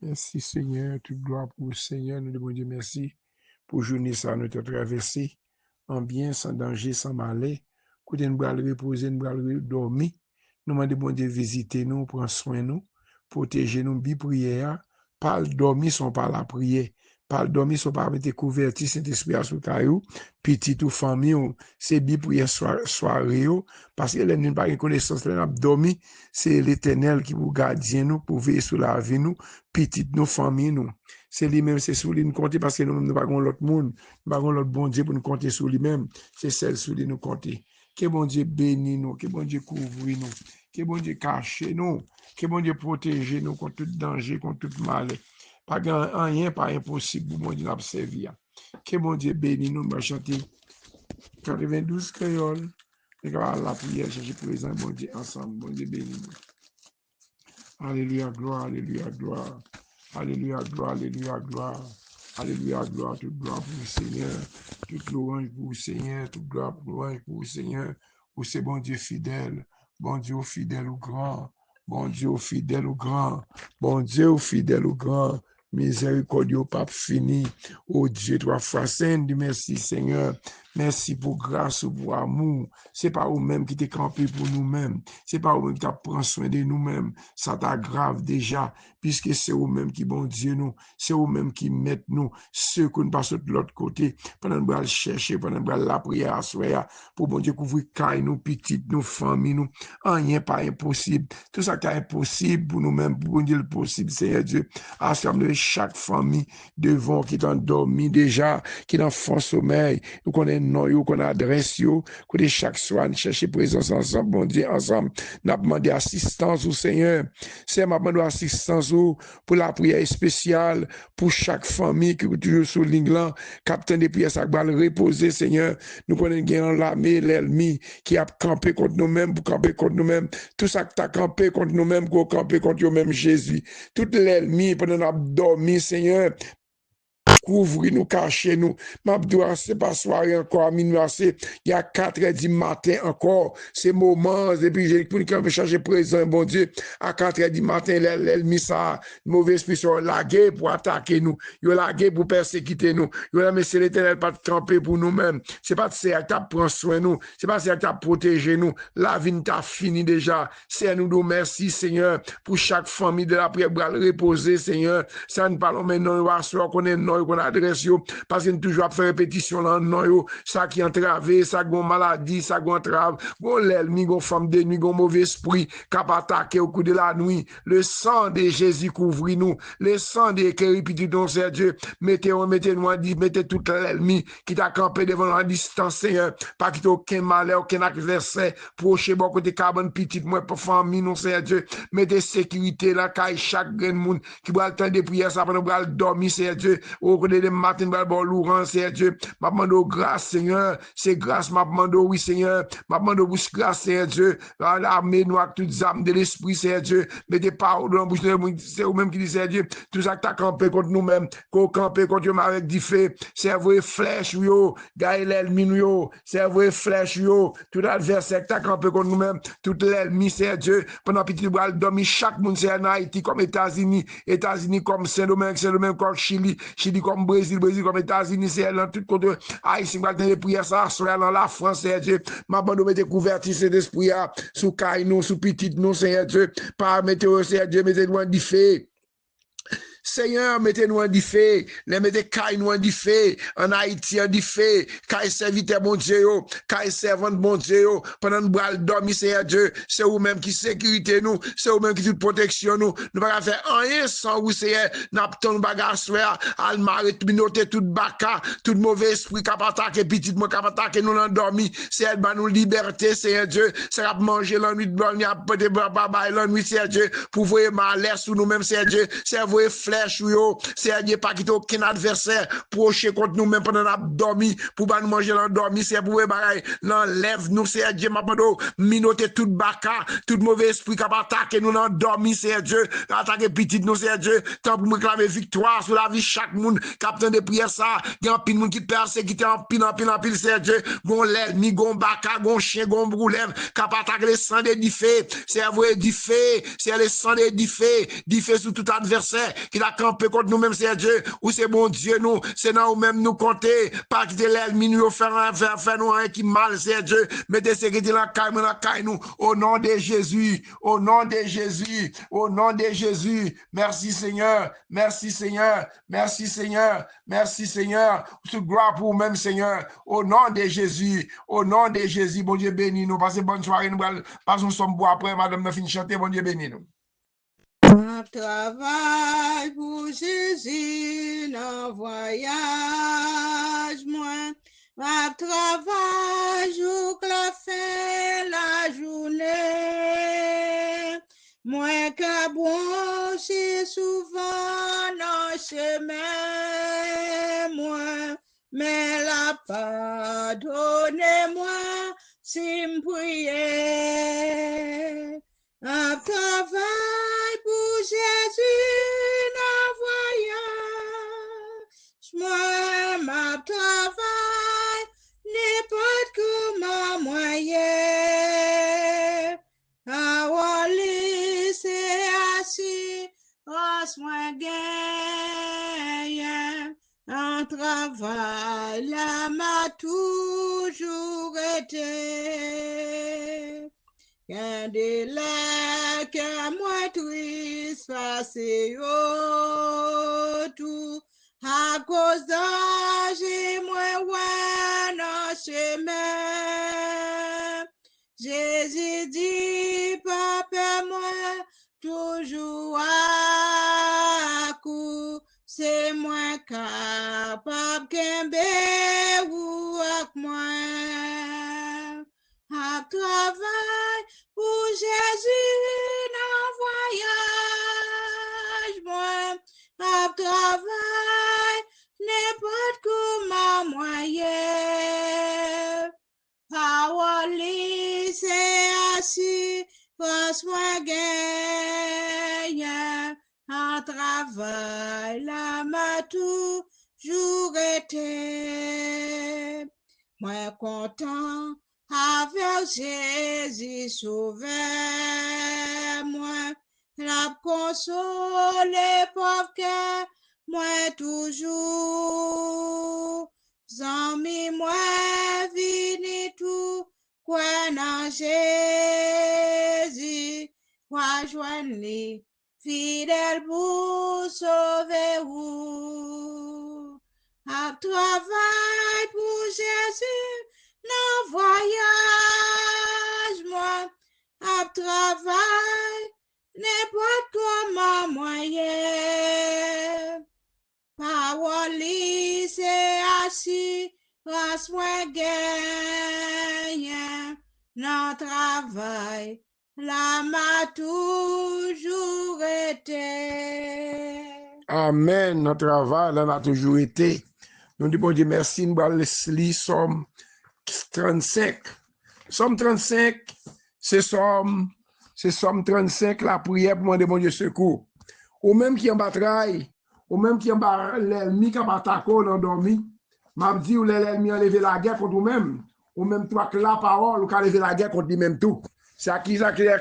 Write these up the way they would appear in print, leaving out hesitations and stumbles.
Merci Seigneur, toute gloire pour le Seigneur, nous demandons Dieu merci pour journée ça nous avons traversé en bien, sans danger, sans malheur. Côté nous allons reposer, nous allons dormir. Nous demandons bon Dieu visiter nous, prendre soin de nous, protéger nous, bi prière. Pas dormir sans par la prière. Pas dormir sans par mettre couverture Saint-Esprit à sous caillou, petit ou famille, c'est bi prière soirée, parce que les nous pas une connaissance, là, dormi, c'est l'Éternel qui vous gardien nous, pour veiller sur la vie nous, petit nous, famille nous. C'est lui-même, c'est sur lui nous compter parce que nous n'avons pas l'autre monde, nous n'avons pas l'autre bon Dieu pour nous compter sur lui-même. C'est celle sur lui nous compter. Que bon Dieu bénisse nous, que bon Dieu couvre nous, que bon Dieu cache nous, que bon Dieu protège nous contre tout danger, contre tout mal. Pas rien, pas impossible pour bon Dieu d'observer. Que bon Dieu bénisse nous, va chanter 92 créoles. Et la prière, chercher présent, bon Dieu, ensemble, bon Dieu bénisse nous. Alléluia, gloire, alléluia, gloire. Alléluia, gloire, alléluia, gloire. Alléluia, gloire, toute gloire pour le Seigneur. Toute louange pour le Seigneur. Toute gloire pour louange pour le Seigneur. Où c'est bon Dieu fidèle. Bon Dieu fidèle ou grand. Bon Dieu fidèle ou grand. Bon Dieu fidèle ou grand. Miséricordieux, pape fini. Oh Dieu, trois fois saint, merci Seigneur. Merci pour grâce, pour amour. C'est pas vous-même qui t'es campé pour nous-mêmes. C'est pas vous-même qui prend soin de nous-mêmes. Ça t'aggrave déjà, puisque c'est vous-même qui bon Dieu nous. C'est vous-même qui mettent nous, ceux qu'on passe de l'autre côté, pendant que nous chercher, pendant que la prière à soi, pour bon Dieu couvrir caille nous, petites, nous, familles, nous. Rien pas impossible. Tout ça qui est impossible pour nous-mêmes, pour bon Dieu le possible, Seigneur Dieu. Assemble chaque famille devant qui est endormi déjà, qui est en fond sommeil. Nous connaissons nous qu'on adresse yo, que chaque soir nous chercher présence ensemble, bon Dieu, ensemble, nous demandé assistance au Seigneur. C'est m'a demandé assistance pour la prière spéciale pour chaque famille qui est toujours sur ligne là, capitaine de prière ça va le reposer Seigneur. Nous connaissons gagnant l'armée, l'ennemi qui a campé contre nous-mêmes, pour camper contre nous-mêmes. Tout ça qui a campé contre nous-mêmes, pour camper contre nous-mêmes Jésus. Tout l'ennemi pendant qu'on a dormi Seigneur, couvrir-nous, cacher-nous. M'abdoua, c'est pas soirée encore, à minuit, il y a 4h du matin encore. C'est moment, et puis j'ai pour qu'on veut changer présent, bon Dieu, à 4h du matin, l'ennemi, ça, mauvais esprit, sont lagués pour attaquer nous. Ils ont lagué pour persécuter nous. Ils ont laissé l'éternel pas camper pour nous-mêmes. C'est pas c'est que t'as pris soin nous. C'est pas c'est que t'as protégé nous. La vie t'a fini déjà. C'est nous nous merci, Seigneur, pour chaque famille de la prière, pour reposer, Seigneur. Ça nous parlons maintenant, qu'on est non, qu'on adresse yo, parce que nous toujours faire répétition là, non yo, ça qui entravé, ça gon maladie, ça gon entrave, gon l'ennemi, gon femme de nuit, gon mauvais esprit, cap attaquer au coup de la nuit. Le sang de Jésus couvre nous, le sang de Kéripitidon, c'est Dieu, mettez-nous mettez tout l'ennemi qui t'a campé devant la distance, Seigneur, pas qu'il aucun malheur, aucun adversaire, proche bon côté carbone petite, moi, pour famille, non, c'est Dieu, mettez sécurité là, car chaque grand monde qui va le temps de prier, ça pendant que dormir, c'est Dieu, au côté de matin, bon, Laurent, c'est Dieu, m'a demandé grâce, Seigneur, c'est grâce, m'a demandé, oui, Seigneur, m'a demandé grâce, c'est Dieu, l'armée noire, toutes les âmes de l'esprit, c'est Dieu, mettez paroles dans la bouche, c'est vous-même qui dit, c'est Dieu, tout ça que t'as campé contre nous-mêmes, qu'on campé contre nous avec du feu, c'est vrai, flèche, yo, gagne l'ennemi, yo, c'est vrai, flèche, yo, tout adversaire que t'as campé contre nous-mêmes, tout l'ennemi, c'est Dieu, pendant petit bras, dormi, chaque monde, c'est en Haïti, comme États-Unis comme Saint-Domingue comme Chili comme Brésil comme États-Unis, c'est dans tout côté, Haïti, va tenir les prières, ça, soit dans la France, c'est Dieu, ma bande mettez couverture, cet esprit, sous caille, nous, sous petite, nous, c'est Dieu, par météo, c'est Dieu, mettez loin du feu. Seigneur, mettez-nous en diffé, les mettez caille nous en diffé, en Haïti en diffé, caille serviteur bon Dieu, caille servante bon Dieu, pendant nous bras dormir, Seigneur Dieu, c'est vous-même qui sécurité nous, c'est vous-même qui toute protection nous, nous pas faire rien sans vous, Seigneur, n'apton bagarre soir, almaré, noter tout baka, tout mauvais esprit, cap attaquer, petit moi cap attaquer nous l'endormi, c'est elle nous liberté, Seigneur Dieu, c'est à manger la nuit, la nuit, Seigneur Dieu, pour voir malheur sous nous-mêmes, Seigneur Dieu, c'est vous flèche yo, c'est Dieu pas quitter aucun adversaire proche contre nous même pendant dormi pour pas nous manger l'endormi, c'est pour bagaille l'enlève nous, c'est Dieu m'a demandé minoter tout baka, tout mauvais esprit qui attaquer nous l'endormi, c'est Dieu, attaquer petit nous, c'est Dieu, tant pour me clamer victoire sur la vie chaque monde, capitaine de prière ça, il y a un pile monde qui persécute en pile, c'est Dieu, gon l'ennemi, gon baka, gon chien, gon broulève, qui attaquer les sang de diffé, c'est vrai diffé, c'est les sang de diffé sur tout adversaire qui t'a campé contre nous-mêmes, Seigneur Dieu, ou c'est bon Dieu, nous, c'est dans nous-mêmes nous compter, pas quitter l'ennemi, nous faire nous un qui mal, Seigneur Dieu, mettez sécurité la caille nous, au nom de Jésus, au nom de Jésus, au nom de Jésus. Merci Seigneur, merci Seigneur, merci Seigneur, merci Seigneur, toute gloire pour vous-même Seigneur, au nom de Jésus, au nom de Jésus, bon Dieu béni nous, passez bonne soirée, nous passons son bois après, madame, nous finissons de chanter, bon Dieu béni nous. Ma travail pour Jésus, dans voyage, moi. Ma travail, jour que la fin, la journée. Moi, qu'à brancher souvent dans chemin, moi. Mais la pardonnez-moi, si m'prier. Un travail pour Jésus dans voyage. Moi, ma travail, n'importe comment moyen. À c'est assis, moi gagne. Un travail, là m'a toujours été. Qu'un délai, qu'un moi triste, passé tout, à cause d'âge et moi, ouais, non, chemin. Jésus dit, papa, moi, toujours à coup, c'est moi capable qu'un ou avec moi. À travail pour Jésus dans voyage, moi, à travail, n'importe comment moyen. Parole, c'est assis, passe-moi gagne, à travail, la m'a toujours été. Moi, content, avec Jésus sauvé, moi, la consolé pauvre cœur, moi toujours, amis, moi, vini tout, quoi dans Jésus, quoi joindre fidèle pour sauver vous. À travail pour Jésus, non voyage, moi, à travail, n'importe comment moyen. Parole, c'est assis, passe-moi gagne, non travail, la m'a toujours été. Amen, notre travail, là, a toujours été. Nous disons, bon Dieu, merci, nous allons lire Somme 35. Somme 35, c'est Somme 35, la prière pour demander, bon Dieu, secours. Ou même qui en bataille, ou même qui en bat l'ennemi qui a attaqué, on a dormi, m'a dit, ou l'ennemi a levé la guerre contre vous-même, ou même toi que la parole, ou qui a levé la guerre contre lui-même tout. C'est à qui ça qui a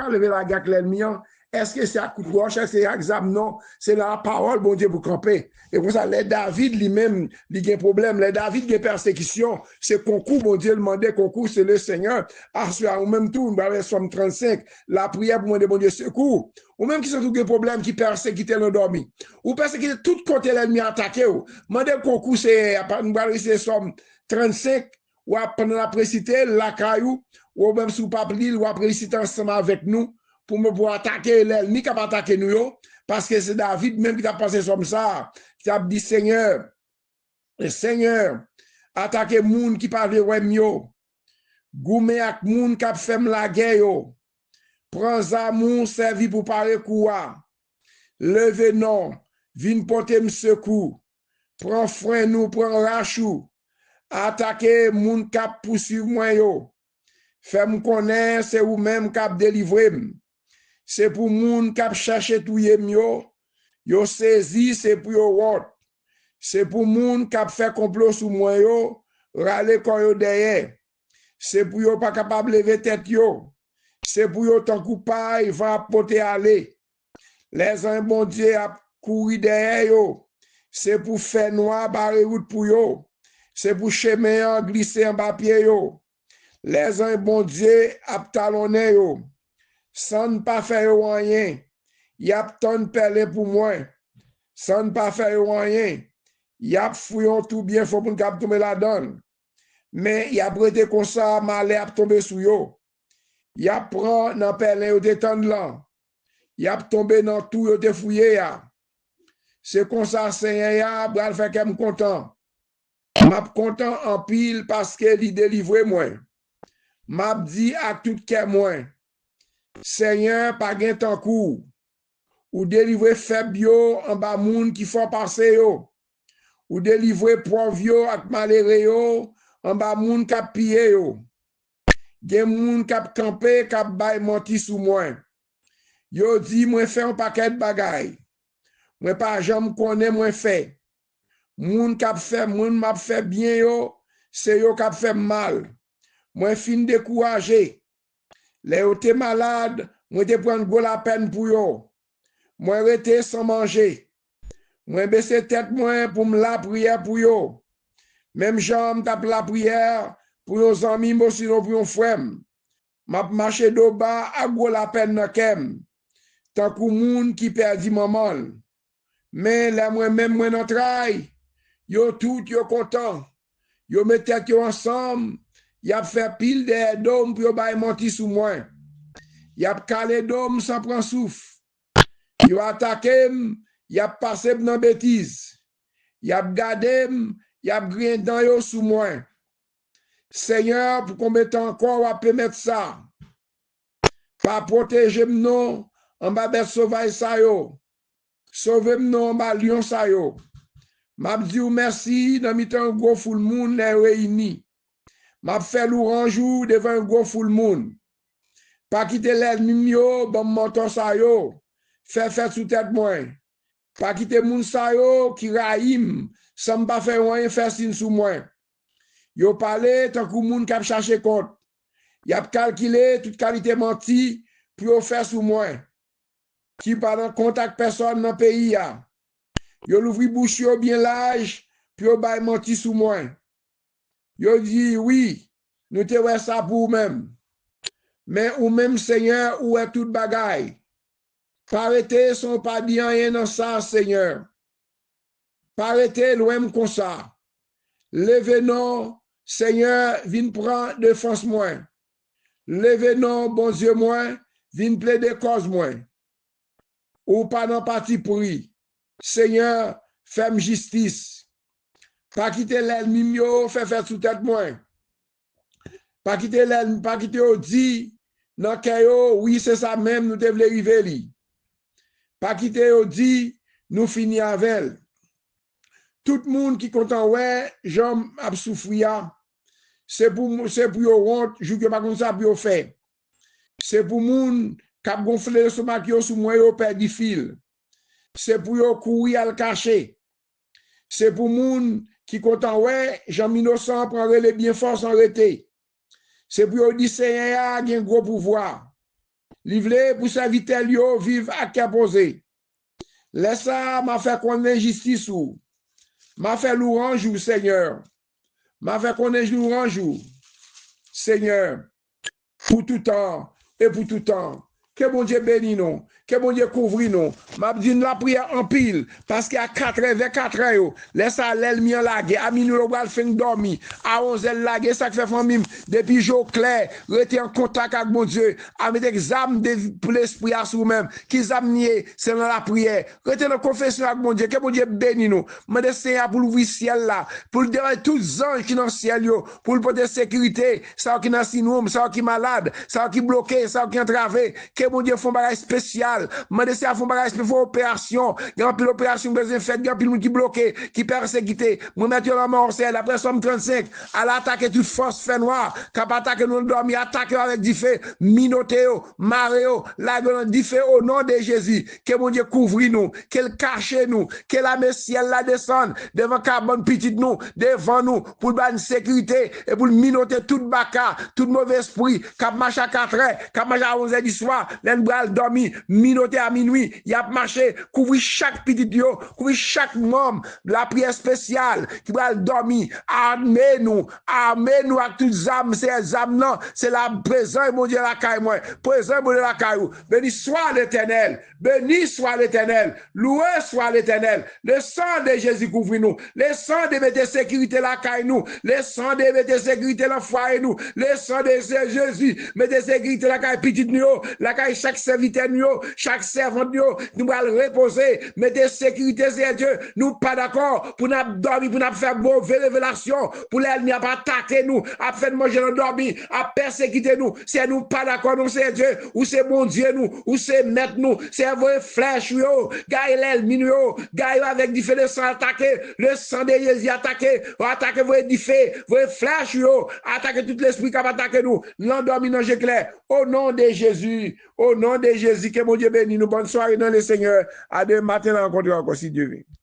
levé la guerre contre l'ennemi? Est-ce que c'est à coup de roche, est-ce que c'est à examen? Non, c'est la parole, bon Dieu, pour camper. Et pour ça, les David lui-même, il a un problème. Les David, il a persécution. C'est concours, bon Dieu, demandé concours, c'est le Seigneur. À ce même tour, nous avons Somme 35, la prière pour demander, bon Dieu, secours. Ou même qui sont tous les problèmes qui persécutent l'endormi. Ou persécutent tout côté l'ennemi attaqué. Demandez concours, c'est, nous avons Somme 35, ou pendant la précité, la caillou, ou même sous papier, ou après réciter ensemble avec nous, pour me pouvoir attaquer l'ennemi qui a attaqué nous, parce que c'est David même qui a passé comme ça, qui a dit Seigneur, attaquez moun qui parle wem yo, goumé ak moun qui a fait la guerre yo, prends amour servi pour parler quoi, levez non, vin porter me secours, prends frein nous, prends rachou, attaquez moun qui a poursuivre moi yo, fais-moi connaître c'est ou même qui a délivré. C'est pour moun qui cherche tout yo saisi, c'est pour yo wot. C'est pour moun qui fait complot sous moi yo, râler quand yo derrière. C'est pour yo pas capable lever tête yo. C'est pour yo tant coup pas, il va porter aller. Les uns bon Dieu a courir derrière yo. C'est pour faire noir barrer route pour yo. C'est pour chemin glisser en bas pied yo. Les anges bon Dieu ap talonner yo. Sans ne pas faire rien. Y a ton pelle pour moi. Sans ne pas faire rien. Y a fouillon tout bien faut pour nous tomber la donne. Mais y a prêté comme ça malé ap tomber sous yo. Y a prend dans pelle yo détendre là. Y a tombé dans tout yo te fouillé ya. C'est comme ça Seigneur ya bral fait que me content. M'a content en pile parce que il délivre moi. M'a dit à tout cœur moi. Seigneur pas gain temps court. Ou délivrer faible yo en bas moun qui font passer yo. Ou délivrer pauvre yo ak malheureux yo en bas moun k'ap piller yo. Gen moun k'ap camper k'ap bay menti sous moi. Yo dit moi fait un paquet de bagay. Moi pas jamais connais moi fait. Moun k'ap fait moun m'a fait bien yo, c'est yo k'ap fait mal. Moi fin découragé. Les yo te malade, moi te prendre go la peine pour yo. Moi rete sans manger. Moi baisser tête moi pour me la prière pour yo. Même jambe tape la prière pour yo amis moi sinon pour yon frère. M'a marché do bas à go la peine nan kem. Tant kou moun qui perdi maman. Mais là moi même moi nan travail. Yo tout yo content. Yo met tête yo ensemble. Y a fait pile de dôme pour yo bay menti sous moi. Y a calé dôme sans prendre souffle. Yo attaqué, y a passé dans bêtise. Y a gardé, y a grien dans yo sous moi. Seigneur, pour combien de temps encore on peut mettre ça? Pas protéger non en bas bête sauvage ça yo. Sauver non en bas lion ça yo. M'a dit merci dans mi temps gros full moon les réunis. M'a fait l'orange devant un gros full moon. Pas quitter l'ennemi yo, bon menton ça yo. Fait sous tête moi. Pas quitter moun sa yo qui raïm, sans pas faire rien faire signe sous moi. Yo parlé tant que moun k'ap chercher compte. Y a calculé toute qualité menti pour faire sous moi. Qui pas dans contact personne dans pays ya. Yo l'ouvri bouche yo bien large pour bay menti sous moi. Yo dit oui, nous te ouais ça pour même. Mais ou même Seigneur ou est toute bagaille. Parete son pas dit rien dans ça, Seigneur. Parete loin comme ça. Levez non, Seigneur, vin prendre défense moi. Levez non, bon Dieu moi, vin plaider cause moi. Ou pas dans parti pris. Seigneur, fais justice. Pas quitter l'ennemi mio, fait sous tête moi. Pas quitter l'ennemi, pas quitter au dit, non kayo, oui, c'est ça même, nous devons arriver li. Pas quitter au dit, nous finissons avec. Tout le monde qui content ouais, j'en a souffrir. C'est pour yo honte, je que pas comme ça pour yo faire. C'est pour moun qui a gonflé le stomac yo sous moi yo perdu fil. C'est pour yo courir à le cacher. C'est pour moun qui content ouais, Jean innocent prendre les bien force en rété. C'est pour yo dit Seigneur a un gros pouvoir. Livrer pour sa vitel yo vivre à caposer. Laisse ça m'a fait connaître justice ou. M'a fait louange ou Seigneur. M'a fait connaître louange ou Seigneur. Pour tout temps et pour tout temps. Que bon Dieu bénisse nous. Que bon Dieu couvre nous. M'a dit la prière en pile. Parce qu'il y a 4 ans, laisse ça l'ennemi en lague. À minuit, on va le faire dormir. À 11 h lague, ça fait famille. Depuis jour clair, rester en contact avec mon Dieu. À mettre examen pour l'esprit à soi-même. Qui examiner, c'est dans la prière. Rester dans confession avec mon Dieu. Que bon Dieu bénisse nous. M'a dit Seigneur pour l'ouvrir ciel là. Pour le déranger tous les anges qui sont dans le ciel. Pour le porter sécurité. Ça qui est dans le syndrome. Ça qui est malade. Ça qui est bloqué. Ça qui est entravé. Que bon Dieu font un bagage spécial. Mande se a font bagage pour faire opération. Grand pile opération besoin fait, grand pile qui bloqué, qui persécuté. Moi mettre la mort c'est après somme 35 à l'attaquer toute force fait noir, cap attaquer nous dormir, attaquer avec du feu, minotéo, maréo, la gueule du feu au nom de Jésus. Que mon Dieu couvre nous, qu'elle cache nous, que la ciel la descende devant carbone petite nous, devant nous pour une sécurité et pour minoter tout baka, tout mauvais esprit, cap marche à 4 heures, cap marche à 11 h du soir, l'en bral dormir communauté à minuit, il a marché, couvrir chaque petit yo, couvrir chaque membre, la prière spéciale, qui va dormir, armez-nous à toutes âmes, ces âmes-là, c'est la présence, mon Dieu, la caille, moi, présence, mon Dieu, la caille, béni soit l'Éternel, loué soit l'Éternel, le sang de Jésus couvre nous, le sang de mettre sécurité la caille nous, le sang de mettre sécurité la foyer nous, le sang de Jésus, mettre sécurité la caille petite nous, la caille chaque serviteur nous, chaque servant nous allons reposer, mettez sécurité, c'est Dieu, nous pas d'accord pour nous dormir, pour nous faire mauvaise révélation, pour l'ennemi à pas attaquer nous, à faire manger nous dormir, à persécuter nous, c'est nous pas d'accord, nous c'est Dieu, ou c'est mon Dieu nous, ou c'est maître nous, c'est vos flèches, gagne l'ennemi, gagne avec du feu de sang attaquer, le sang de Jésus attaquer, attaquer vos édifiés, vos flèches, attaquer tout l'esprit qui va attaquer nous, l'endormi dans clair, au nom de Jésus, que mon Dieu bénisse nous, bonne soirée dans le Seigneur, à demain matin, on rencontre encore si Dieu veut.